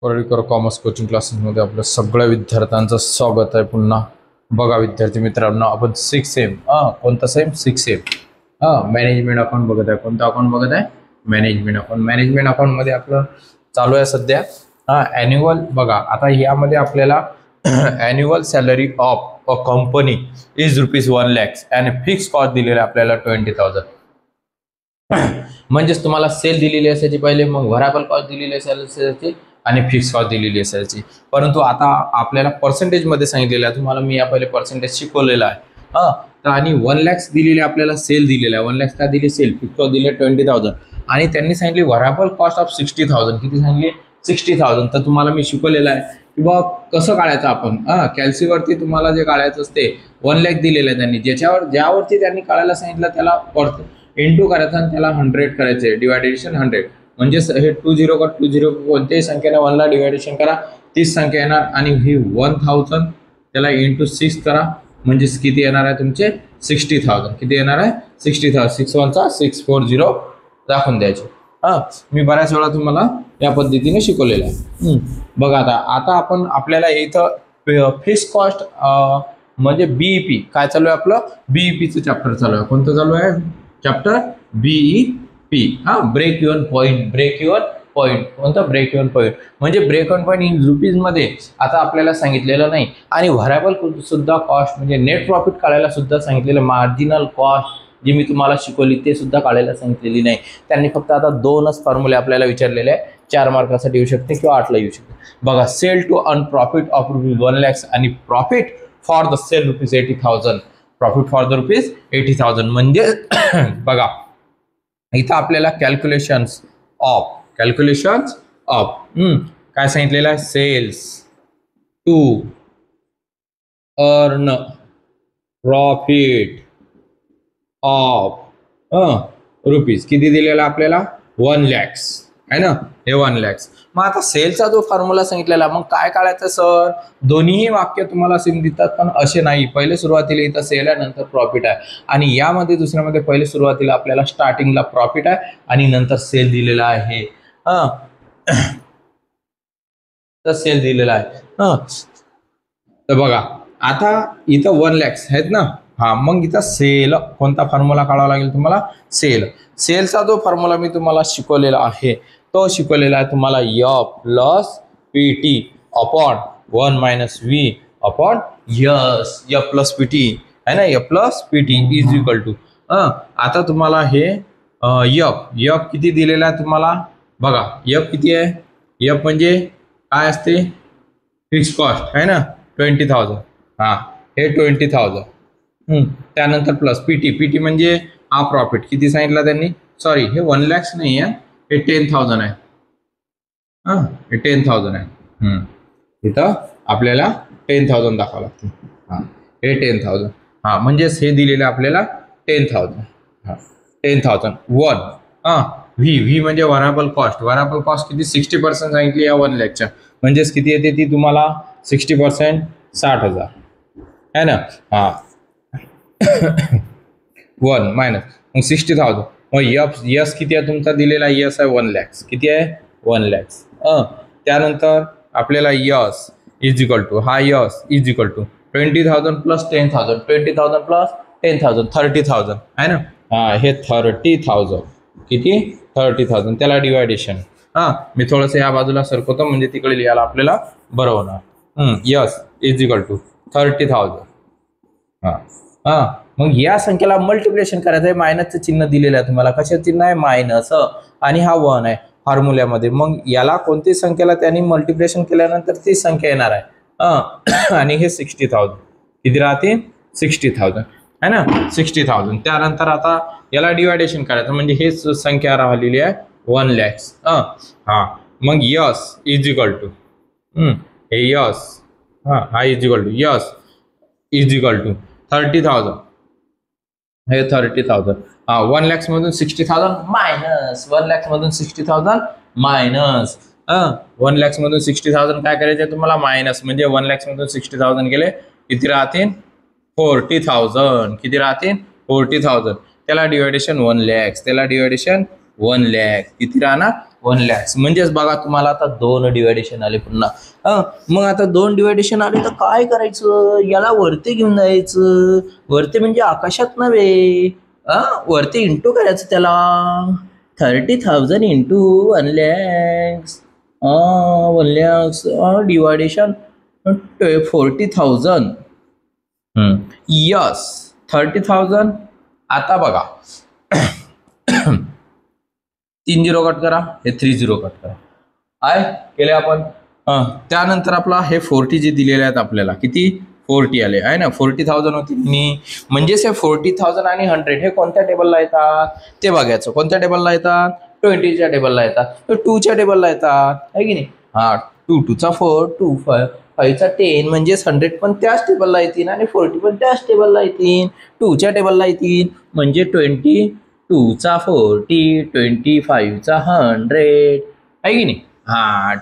पर्यटकर commerce coaching क्लासेसमध्ये आपल्या सगळ्या विद्यार्थ्यांचं स्वागत आहे पुन्हा. बघा विद्यार्थी मित्रांनो, आपण 6M कोणता सेम 6M मॅनेजमेंट अकाउंट बघत आहे. कोणता अकाउंट बघत आहे? Management account. मॅनेजमेंट अकाउंटमध्ये आपलं चालू आहे सध्या ॲन्युअल. बघा आता यामध्ये आपल्याला annual salary of a company is ₹1 lakhs आणि फिक्स कॉस्ट दिलेला आपल्याला 20,000. म्हणजेच तुम्हाला सेल दिलेली असायची पहिले, मग व्हरायबल कॉस्ट दिलेली असायची आणि फिक्स कॉस्ट दिलेली असायची. परंतु आता आपल्याला पर्सेंटेजमध्ये सांगितलेलं आहे. तुम्हाला मी या पहिले पर्सेंटेज शिकवलेला आहे. तर आणि 1 lakhs दिलेले आपल्याला सेल दिलेला आहे. 1 lakhs का दिली? सेल. फिक्स कॉस्ट दिले 20,000 आणि त्यांनी सांगितली व्हरायबल कॉस्ट ऑफ 60,000. किती सांगली? 60,000. तर तुम्हाला मी शिकवलेलं आहे की बा कसं काढायचं आपण. कॅल्सीवरती तुम्हाला जे काढायचं असते 1 lakh दिलेलं आहे त्यांनी. ज्यावरती त्यांनी काढायला सांगितलं त्याला इंटू करायचं आणि त्याला 100 करायचे. डिवायडेशन 100 म्हणजे हे 20 का 20 कोणत्याही संख्येने 1 ला डिवायडेशन करा, 30 संख्या येणार आणि ही 1000 त्याला इंटू 6 करा म्हणजेच किती येणार आहे तुमचे 60,000. किती येणार आहे? 60,000. 6 1 640 दाखवून द्यायचे. मी बऱ्याच वेळा तुम्हाला या पद्धतीने शिकवलेलं आहे. बघा आता आपण आपल्याला इथं फिक्स कॉस्ट म्हणजे बीईपी काय चालू आहे? आपलं बीईपीचं चॅप्टर चालू आहे. कोणतं चालू आहे? Chapter BEP. Break even point. Break even point कोणता? ब्रेक इव्हन पॉईंट म्हणजे ब्रेक इव्हन पॉईंट इन रुपीजमध्ये आता आपल्याला सांगितलेलं नाही. आणि व्हरायबल सुद्धा कॉस्ट म्हणजे नेट प्रॉफिट काढायला सुद्धा सांगितलेलं. मार्जिनल कॉस्ट जी मी तुम्हाला शिकवली ते सुद्धा काढायला सांगितलेली नाही. त्यांनी फक्त आता 2च फॉर्म्युले आपल्याला विचारलेले आहे. 4 मार्कासाठी येऊ शकते किंवा 8 ला येऊ शकते. बघा sale to earn profit of ₹1 lakhs आणि profit for the sale ₹80,000. Profit for the ₹80,000 म्हणजे बघा इथं आपल्याला कॅल्क्युलेशन्स ऑफ काय सांगितलेलं आहे? Sales to earn profit of rupees. किती दिलेला आपल्याला? 1 lakhs आहे ना, हे 1 lakhs. मग आता सेलचा जो फॉर्म्युला सांगितलेला मग काय काढायचं सर? दोन्हीही वाक्य तुम्हाला सेम देतात पण असे नाही. पहिले सुरुवातीला इथं सेल आहे, नंतर प्रॉफिट आहे. आणि यामध्ये दुसऱ्यामध्ये पहिले सुरुवातीला आपल्याला स्टार्टिंगला प्रॉफिट आहे आणि नंतर सेल दिलेला आहे. तर सेल दिलेला आहे. तर बघा आता इथं 1 lakhs आहेत ना. मग इथं सेल कोणता फॉर्म्युला काढावा लागेल तुम्हाला? सेलचा जो फॉर्म्युला मी तुम्हाला शिकवलेला आहे तो शिकवलेला आहे तुम्हाला F plus PT upon 1 - V upon S. F plus PT आहे ना. F plus PT is equal to आता तुम्हाला हे F किती दिलेला आहे तुम्हाला? बघा F किती आहे? F म्हणजे काय असते? फिक्स कॉस्ट आहे ना 20,000. हे 20,000. त्यानंतर प्लस PT म्हणजे हा प्रॉफिट. किती सांगितला त्यांनी? सॉरी हे 1 lakhs नाही आहे, हे 10,000 आहे. हे 10,000 आहे. इथं आपल्याला 10,000 दाखवावं लागते. हे 10,000. म्हणजेच हे दिलेलं आपल्याला 10,000. 10,000 व्ही म्हणजे व्हरायबल कॉस्ट. व्हरायबल कॉस्ट किती? 60% सांगितली या 1 lakhच्या. म्हणजेच किती येते ती तुम्हाला? 60% 60,000 आहे ना. 1 मायनस मग 60,000. मग यस किती आहे तुमचा दिलेला? यस आहे 1 lakhs. किती आहे? 1 lakhs. त्यानंतर आपल्याला S is equal to S is equal to 20,000 plus 10,000. 20,000 plus 10,000 30,000 आहे ना. हे 30,000. किती? 30,000. त्याला डिवायडेशन. मी थोडंसं या बाजूला सरकवतो म्हणजे तिकडे लिहायला आपल्याला बरं होणार. S is equal to 30,000. मग या संख्येला मल्टिप्लिकेशन करायचं आहे. मायनसचं चिन्ह दिलेलं आहे तुम्हाला. कशाचं चिन्ह आहे? मायनस. आणि हा 1 आहे फॉर्म्युल्यामध्ये. मग याला कोणती संख्येला त्यांनी मल्टिप्लिकेशन केल्यानंतर ती संख्या येणार आहे. आणि हे 60,000 किती राहते? 60,000 आहे ना. 60,000. त्यानंतर आता याला डिवायडेशन करायचं म्हणजे हेच संख्या राहिलेली आहे 1 lakhs. मग यस इज इक्वल टू हे S is equal to S is equal to 30,000. हे 30,000. 1 lakhs मधून 60,000 मायनस 1 lakhs मधून 60,000 मायनस 1 lakhs मधून 60,000 काय करायचे तुम्हाला? मायनस म्हणजे 1 lakhs मधून 60,000 गेले किती राहतील? 40,000. किती राहतील? 40,000. त्याला डिवायडेशन 1 lakhs. त्याला डिवायडेशन 1 lakh. किती राहणार? 1 lakhs. म्हणजेच बघा तुम्हाला आता 2 डिवायडेशन आले पुन्हा. मग आता 2 डिवायडेशन आले तर काय करायचं, याला वरती घेऊन जायचं. वरती म्हणजे आकाशात नव्हे, वरती इंटू करायचं त्याला. 30,000 into 1 lakhs. 1 lakhs deviation 40,000. Yes 30,000. आता बघा 3 0 कट करा, हे 3 0 कट करा. केले आपण. त्यानंतर आपला हे 40 जे दिलेले आहेत आपल्याला, किती 40 आले आहे ना. 40,000 होती, म्हणजेच हे 40,000 आणि 100 हे कोणत्या टेबलला येतात ते बघायचं. कोणत्या टेबलला येतात, 20च्या टेबलला येतात, 2च्या टेबलला येतात, आहे की नाही. 2 2 4, 2 5 5 10, म्हणजेच 100 पण त्याच टेबलला येतील आणि 40 पण त्याच टेबलला येतील, 2च्या टेबलला येतील. म्हणजे 20 2 40, 25 100, आहे की नाही.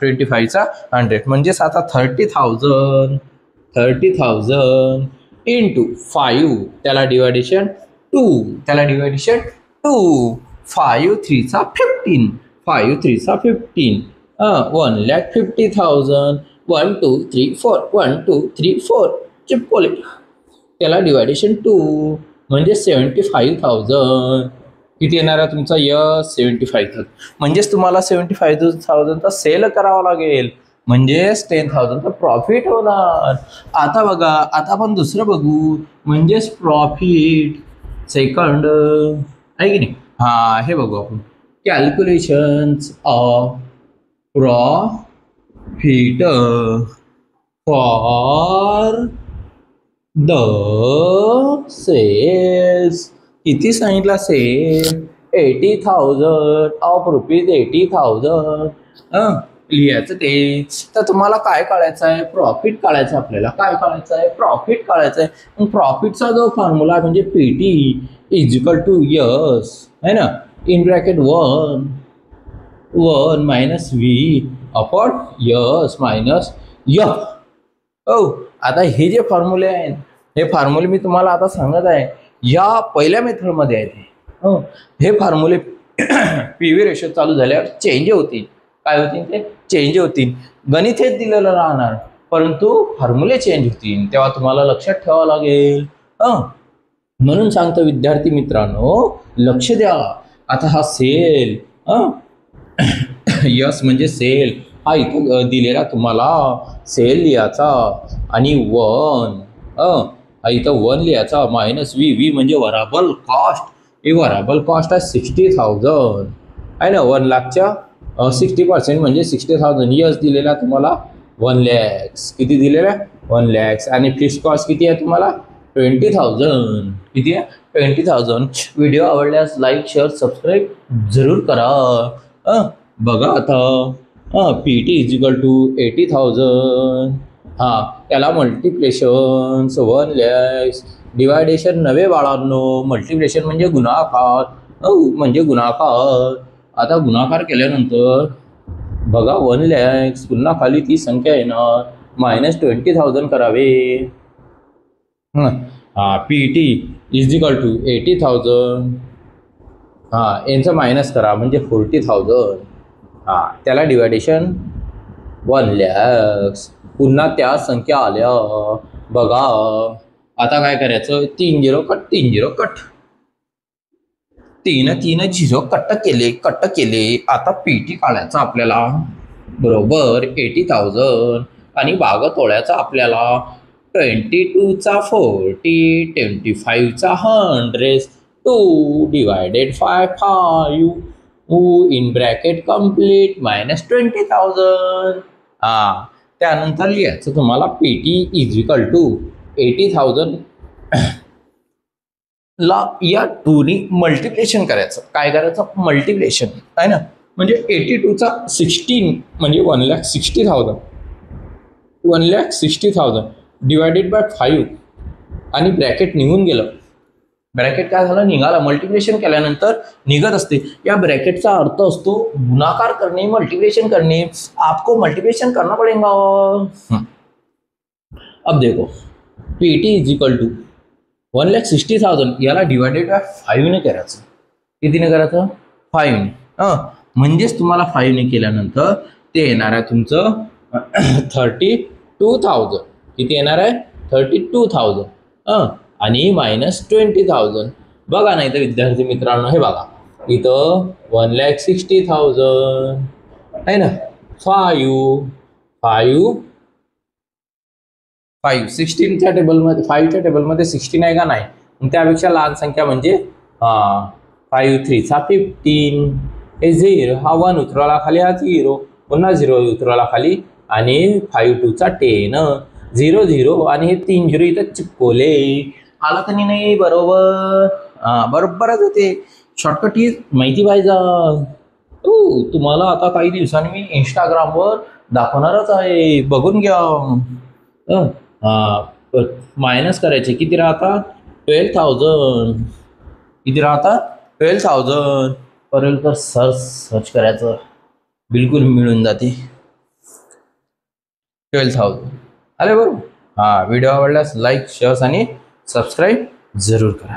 25 100, म्हणजेच आता 30,000 इंटू 5, त्याला डिवायडेशन 2, 5 3 15, 5 3 15, 1,50,000. 1 2 3 4, 1 2 3 4 चिपकोले, त्याला डिवायडेशन 2, म्हणजे 75,000. किती येणार आहे तुमचा, 75,000. म्हणजेच तुम्हाला 75,000चा सेल करावा लागेल, म्हणजेच 10,000चा प्रॉफिट होणार. आता बघा, आता आपण दुसरं बघू, म्हणजेच प्रॉफिट सेकंड, आहे की नाही. हे बघू आपण, calculations of profit for the sales. किती सांगितला सेल, 80,000 ऑफ रुपीज 80,000. लिहायचं ते. तर तुम्हाला काय काढायचं आहे, प्रॉफिट काढायचं. आपल्याला काय काढायचं आहे, प्रॉफिट काढायचं आहे. मग प्रॉफिटचा जो फॉर्म्युला म्हणजे PT is equal to S, है ना, in bracket 1 minus V upon S minus F. आता हे जे फॉर्म्युले आहेत, हे फॉर्म्युले मी तुम्हाला आता सांगत आहे, या पहिल्या मेथडमध्ये आहेत. हे फॉर्म्युले PV रेशो चालू झाल्यावर चेंज होतील. काय होतील, ते चेंज होतील. गणित हेच दिलेलं राहणार, परंतु फॉर्म्युले चेंज होतील. तेव्हा तुम्हाला लक्षात ठेवावं लागेल. म्हणून सांगतो विद्यार्थी मित्रांनो, लक्ष द्या. आता हा सेल, यस म्हणजे सेल, हा इथं दिलेला तुम्हाला सेल लिहायचा, आणि 1 इथं 1 लिहायचा, मायनस V म्हणजे व्हराबल कॉस्ट. हे व्हराबल कॉस्ट आहे 60,000, आहे ना. 1 लाखच्या 60% म्हणजे 60,000. यस दिलेला तुम्हाला 1 lakhs. किती दिलेला, 1 lakhs. आणि फिक्स कॉस्ट किती आहे तुम्हाला, 20,000. किती आहे, 20,000. व्हिडिओ आवडल्यास लाईक शेअर सबस्क्राईब जरूर करा. बघा आता, PT इज इक्वल टू 80,000. त्याला मल्टिप्लेशन 1 lakhs, डिवायडेशन नवे बाळांनो. मल्टिप्लेशन म्हणजे गुणाकार, म्हणजे गुणाकार. आता गुणाकार केल्यानंतर बघा 1 lakhs, पुन्हा खाली ती संख्या येणार, मायनस 20,000 करावे. PT is equal to 80,000. यांचं मायनस करा, म्हणजे 40,000. त्याला डिवायडेशन 1 lakhs, पुन्हा त्या संख्या आल्या. बघा आता काय करायचं, 3 0 कट, 3 0 कट, 3 3 0 कट केले. आता PT काढायचा आपल्याला, बरोबर 80,000, आणि भाग तोडायचा आपल्याला. 22 40, 25 100, 2 divided 5 in bracket complete minus 20,000. त्यानंतर लिहायचं तुम्हाला PT इज इक्वल टू 80,000 ला या 2नी मल्टिप्लेशन करायचं. काय करायचं, मल्टिप्लेशन, आहे ना. म्हणजे 82चा 16 म्हणजे 1,60,000, 1,60,000 डिवायडेड बाय 5, आणि ब्रॅकेट निघून गेलं. ब्रॅकेट काय झालं, निघाला. मल्टिप्लिकेशन केल्यानंतर निघत असते. या ब्रॅकेटचा अर्थ असतो गुणाकार करणे, मल्टिप्लिकेशन करणे. आपको मल्टिप्लिकेशन करना पड़ेगा. अब देखो, PT इज इक्वल टू 1,60,000, याला डिवायडेड बाय 5 ने करायचं. कितीने करायचं, 5 ने. म्हणजेच तुम्हाला 5 ने केल्यानंतर ते येणार आहे तुमचं 32,000. किती येणार आहे? 32,000 आणि -20,000. बघा नाही तर विद्यार्थी मित्रांनो, हे बघा इथं 1,60,000 आहे ना. 16च्या टेबलमध्ये 5च्या टेबलमध्ये 16 आहे का नाही. त्यापेक्षा लहान संख्या म्हणजे 5 3 15. हे 0 हा 1 उतरवला खाली, हा 0 पुन्हा 0 उतरवला खाली आणि 5 2 10 0 0 आणि हे 3 0 इथं चिपकोले. आला तर नाही बरोबर. बरोबरच होते. शॉर्टकट ही माहिती पाहिजे. तुम्हाला आता काही दिवसांनी मी इंस्टाग्रामवर दाखवणारच आहे, बघून घ्या. मायनस करायचे. किती राहतात? 12,000. किती राहतात? 12,000. करेल तर सर्च करायचं, बिलकुल मिळून जाते. 12,000 आले बरोबर. व्हिडिओ आवडल्यास लाईक, शेअर आणि सबस्क्राईब जरूर करा.